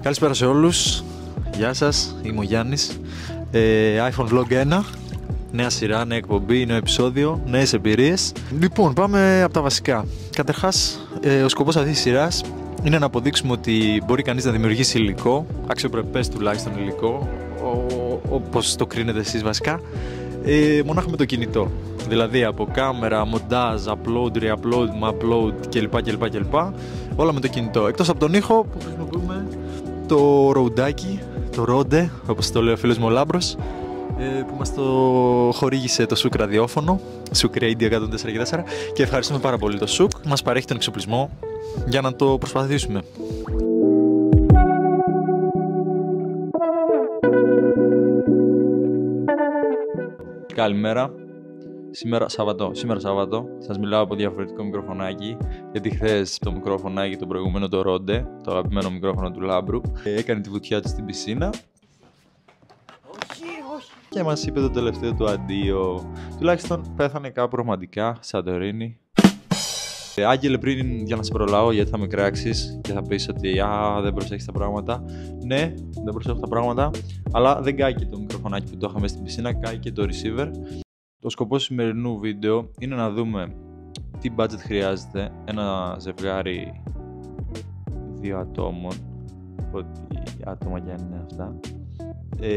Καλησπέρα σε όλους. Γεια σας, είμαι ο Γιάννης. iPhone Vlog 1. Νέα σειρά, νέα εκπομπή, νέο επεισόδιο, νέες εμπειρίες. Λοιπόν, πάμε από τα βασικά. Καταρχάς, ο σκοπός αυτής της σειράς είναι να αποδείξουμε ότι μπορεί κανείς να δημιουργήσει υλικό, αξιοπρεπές τουλάχιστον υλικό, όπως το κρίνετε εσείς βασικά, μονάχα με το κινητό. Δηλαδή από κάμερα, μοντάζ, upload, re-upload, upload κλπ. Όλα με το κινητό. Εκτός από τον ήχο που χρησιμοποιούμε το ροντάκι, το ρόντε, όπως το λέει ο φίλος μου ο Λάμπρος, που μας το χορήγησε το Σουκ ραδιόφωνο, Σουκ Radio 104,4, και ευχαριστούμε πάρα πολύ το Σουκ. Μας παρέχει τον εξοπλισμό για να το προσπαθήσουμε. Καλημέρα. Σήμερα Σάββατο, σας μιλάω από διαφορετικό μικροφωνάκι, γιατί χθες το μικροφωνάκι, το προηγούμενο, το Ρόντε, το αγαπημένο μικρόφωνο του Λάμπρου, έκανε τη βουτιά του στην πισίνα. Και μας είπε το τελευταίο του αντίο. Τουλάχιστον πέθανε κάπου ρομαντικά, Σαντορίνη. Άγγελε, πριν για να σε προλάβω, γιατί θα με κράξεις και θα πεις ότι δεν προσέχεις τα πράγματα. Ναι, δεν προσέχω τα πράγματα, αλλά δεν κάει και το μικροφωνάκι που το είχαμε στην πισίνα, κάει και το receiver. Το σκοπός του σημερινού βίντεο είναι να δούμε τι budget χρειάζεται ένα ζευγάρι 2 ατόμων, ό,τι άτομα κι αν είναι αυτά,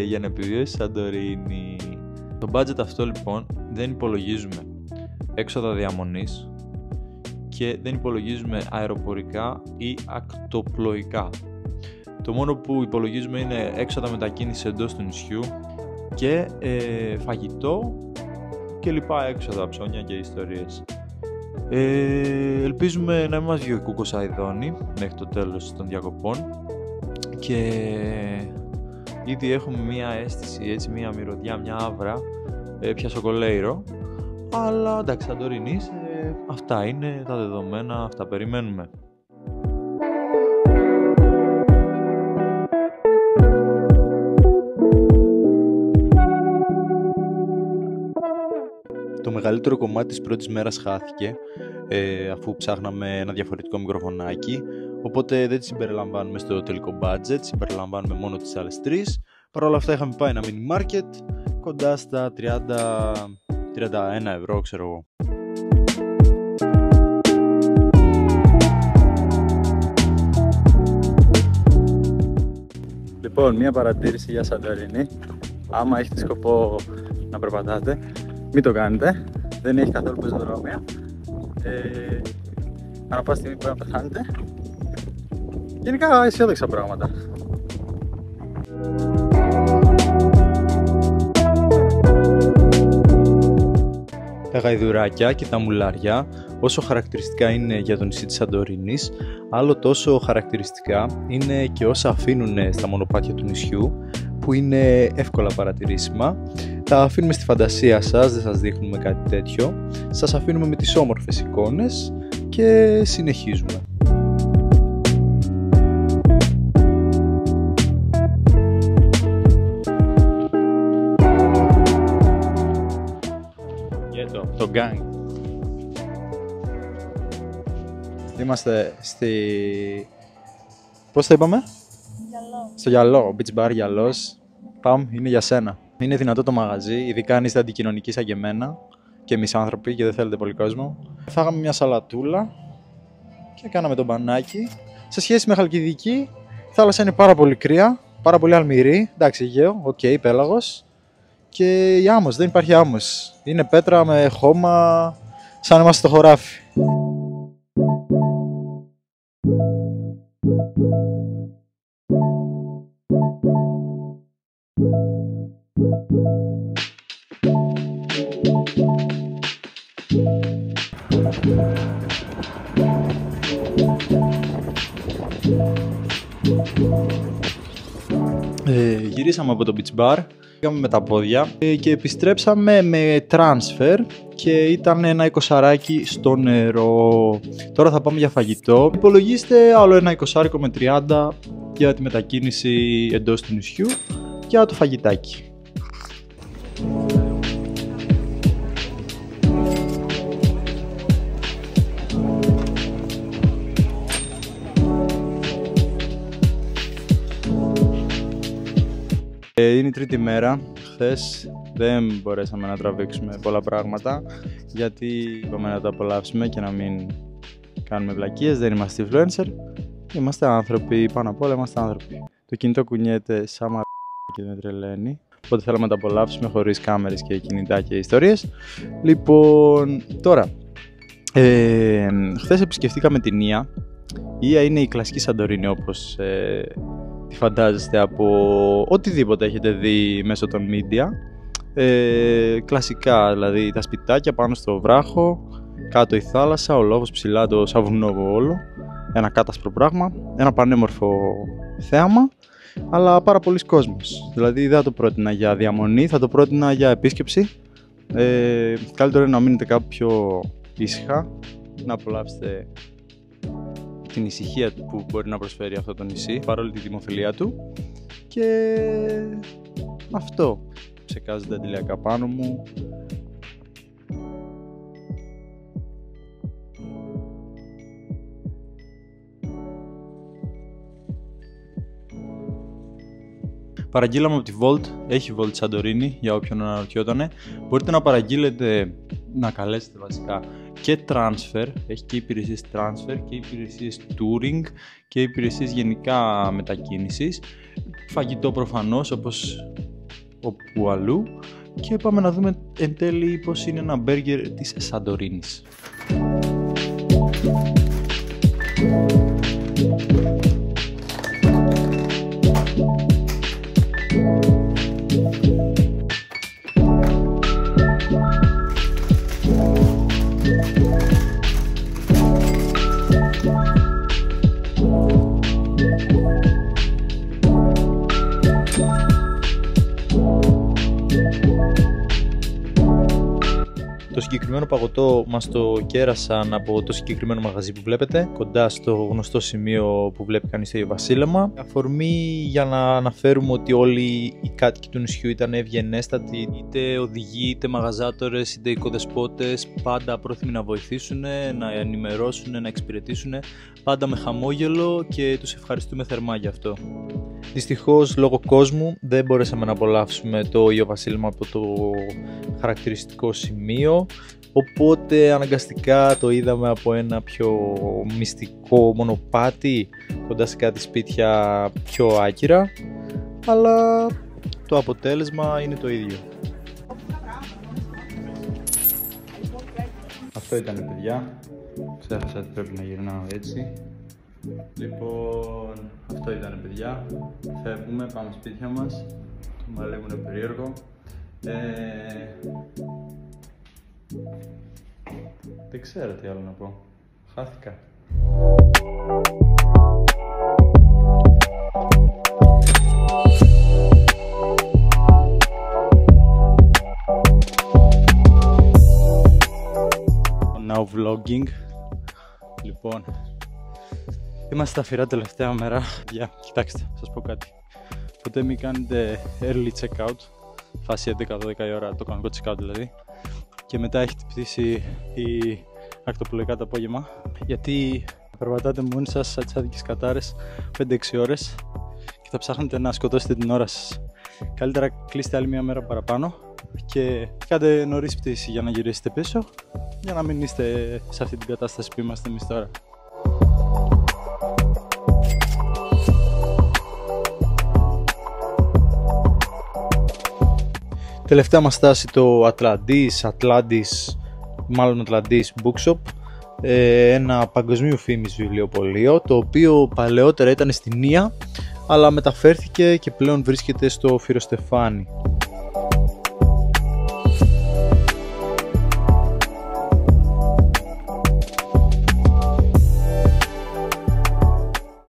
για να επιβιώσει Σαντορίνη. Το budget αυτό λοιπόν δεν υπολογίζουμε έξοδα διαμονής και δεν υπολογίζουμε αεροπορικά ή ακτοπλοϊκά. Το μόνο που υπολογίζουμε είναι έξοδα μετακίνησης εντός του νησιού και φαγητό και λοιπά έξοδα, ψώνια και ιστορίες. Ελπίζουμε να μην μας βγει ο κούκος αηδόνι μέχρι το τέλος των διακοπών και ήδη έχουμε μία αίσθηση, έτσι, μία μυρωδιά, μία άβρα, πια σοκολέιρο, αλλά εντάξει, Σαντορίνης, αυτά είναι τα δεδομένα, αυτά περιμένουμε. Το μεγαλύτερο κομμάτι της πρώτης μέρας χάθηκε, αφού ψάχναμε ένα διαφορετικό μικροφωνάκι, οπότε δεν τις συμπεριλαμβάνουμε στο τελικό budget, συμπεριλαμβάνουμε μόνο τις άλλες τρεις. Παρ' όλα αυτά είχαμε πάει ένα mini market κοντά στα 30-31 ευρώ, ξέρω εγώ. Λοιπόν, μία παρατήρηση για Σαντορίνη. Άμα έχετε σκοπό να περπατάτε, μην το κάνετε, δεν έχει καθόλου πεζοδρόμια. Ανά πάσα στιγμή μπορεί να πεθάνετε. Γενικά αισιόδοξα πράγματα. Τα γαϊδουράκια και τα μουλάρια, όσο χαρακτηριστικά είναι για το νησί της Σαντορίνης, άλλο τόσο χαρακτηριστικά είναι και όσα αφήνουν στα μονοπάτια του νησιού, που είναι εύκολα παρατηρήσιμα. Τα αφήνουμε στη φαντασία σας, δεν σας δείχνουμε κάτι τέτοιο. Σας αφήνουμε με τις όμορφες εικόνες και συνεχίζουμε. Το gang. Είμαστε πώς το είπαμε? Γυαλό. Στο Γυαλό, beach bar Γυαλός. Πάμε, είναι για σένα. Είναι δυνατό το μαγαζί, ειδικά αν είστε αντικοινωνικοί σαν και εμένα και εμείς άνθρωποι και δεν θέλετε πολύ κόσμο. Φάγαμε μια σαλατούλα και κάναμε τον μπανάκι. Σε σχέση με Χαλκιδική, η θάλασσα είναι πάρα πολύ κρύα, πάρα πολύ αλμυρή. Εντάξει, Αιγαίο, πέλαγος. Και η άμμος, δεν υπάρχει άμμος. Είναι πέτρα με χώμα, σαν να είμαστε στο χωράφι. Γυρίσαμε από το beach bar, πήγαμε με τα πόδια και επιστρέψαμε με transfer και ήταν ένα 20 στο νερό. Τώρα θα πάμε για φαγητό. Υπολογίστε άλλο ένα 20 με 30 για τη μετακίνηση εντός του νησιού για το φαγητάκι. Είναι η τρίτη μέρα. Χθες δεν μπορέσαμε να τραβήξουμε πολλά πράγματα γιατί είπαμε να τα απολαύσουμε και να μην κάνουμε βλακίες. Δεν είμαστε influencer. Είμαστε άνθρωποι, πάνω απ' όλα είμαστε άνθρωποι. Το κινητό κουνιέται σαν και με τρελαίνει. Οπότε θέλαμε να τα απολαύσουμε χωρίς κάμερες και κινητά και ιστορίες. Λοιπόν, τώρα, χθες επισκεφτήκαμε την Ία. Η Ία είναι η κλασική Σαντορίνη όπως τη φαντάζεστε από οτιδήποτε έχετε δει μέσω των media. Κλασικά, δηλαδή τα σπιτάκια πάνω στο βράχο, κάτω η θάλασσα, ο λόφος ψηλά το σαβουνό όλο. Ένα κάτασπρο πράγμα, ένα πανέμορφο θέαμα, αλλά πάρα πολλοί κόσμος. Δηλαδή δεν θα το πρότεινα για διαμονή, θα το πρότεινα για επίσκεψη. Καλύτερο είναι να μείνετε κάπου πιο ήσυχα, να απολαύσετε την ησυχία που μπορεί να προσφέρει αυτό το νησί, παρόλη τη δημοφιλία του. Και αυτό. Ψεκάζει τα αντιλιακά πάνω μου. Παραγγείλαμε από τη Volt, έχει Volt Santorini για όποιον αναρωτιότανε. Μπορείτε να παραγγείλετε, να καλέσετε βασικά και transfer, έχει και υπηρεσίες transfer και υπηρεσίες touring και υπηρεσίες γενικά μετακίνησης. Φαγητό προφανώς όπως όπου αλλού και πάμε να δούμε εν τέλει πως είναι ένα μπέργκερ της Σαντορίνης. Το συγκεκριμένο παγωτό μας το κέρασαν από το συγκεκριμένο μαγαζί που βλέπετε, κοντά στο γνωστό σημείο που βλέπει κανείς το Βασίλεμα. Αφορμή για να αναφέρουμε ότι όλοι οι κάτοικοι του νησιού ήταν ευγενέστατοι, είτε οδηγοί, είτε μαγαζάτορες, είτε οικοδεσπότες, πάντα πρόθυμοι να βοηθήσουν, να ενημερώσουν, να εξυπηρετήσουν, πάντα με χαμόγελο και τους ευχαριστούμε θερμά γι' αυτό. Δυστυχώς λόγω κόσμου δεν μπορέσαμε να απολαύσουμε το Άγιο Βασίλεμα από το χαρακτηριστικό σημείο, οπότε αναγκαστικά το είδαμε από ένα πιο μυστικό μονοπάτι κοντά σε κάτι σπίτια πιο άκυρα, αλλά το αποτέλεσμα είναι το ίδιο. Αυτό ήταν, παιδιά. Ξέχασα ότι πρέπει να γυρνάω έτσι. Λοιπόν, αυτό ήταν, παιδιά. Φεύγουμε, πάμε σπίτια μας. Το μαλλί μου είναι περίεργο. Δεν ξέρω τι άλλο να πω. Χάθηκα. Now vlogging. Λοιπόν, είμαστε στα φυρά τελευταία μέρα. Κοιτάξτε, σας πω κάτι. Ποτέ μην κάνετε early check-out, φάση 11-12 η ώρα, το κανονικό check-out δηλαδή, και μετά έχει χτυπήσει η ακτοπλοϊκά το απόγευμα, γιατί περπατάτε μόνοι σας σαν τις άδικες κατάρες 5-6 ώρες και θα ψάχνετε να σκοτώσετε την ώρα σας. Καλύτερα κλείστε άλλη μια μέρα παραπάνω και κάντε νωρίς πτήση για να γυρίσετε πίσω, για να μην είστε σε αυτή την κατάσταση που είμαστε εμείς τώρα. Τελευταία μας στάση το Atlantis Bookshop, ένα παγκοσμίου φήμης βιβλιοπωλείο, το οποίο παλαιότερα ήταν στην Ία, αλλά μεταφέρθηκε και πλέον βρίσκεται στο Φυροστεφάνι.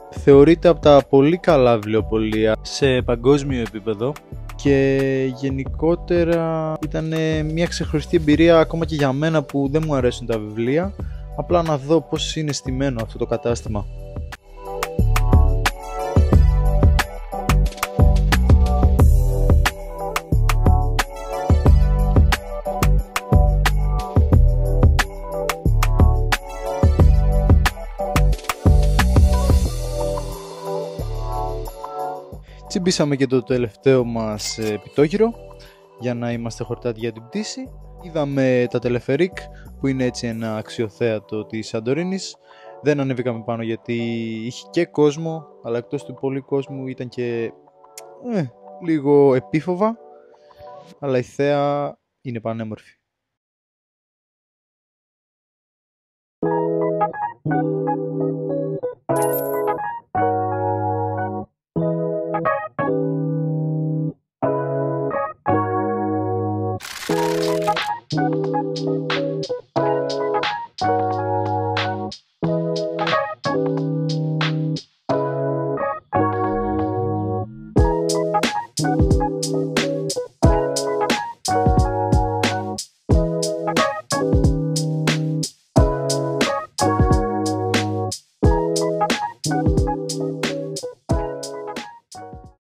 Θεωρείται από τα πολύ καλά βιβλιοπωλεία σε παγκόσμιο επίπεδο και γενικότερα ήταν μια ξεχωριστή εμπειρία ακόμα και για μένα που δεν μου αρέσουν τα βιβλία, απλά να δω πώς είναι στημένο αυτό το κατάστημα. χτυπήσαμε και το τελευταίο μας πιτόγυρο για να είμαστε χορτάτοι για την πτήση. Είδαμε τα τελεφερίκ που είναι έτσι ένα αξιοθέατο της Σαντορίνης. Δεν ανέβηκαμε πάνω γιατί είχε και κόσμο, αλλά εκτός του πολύ κόσμου ήταν και λίγο επίφοβα, αλλά η θέα είναι πανέμορφη.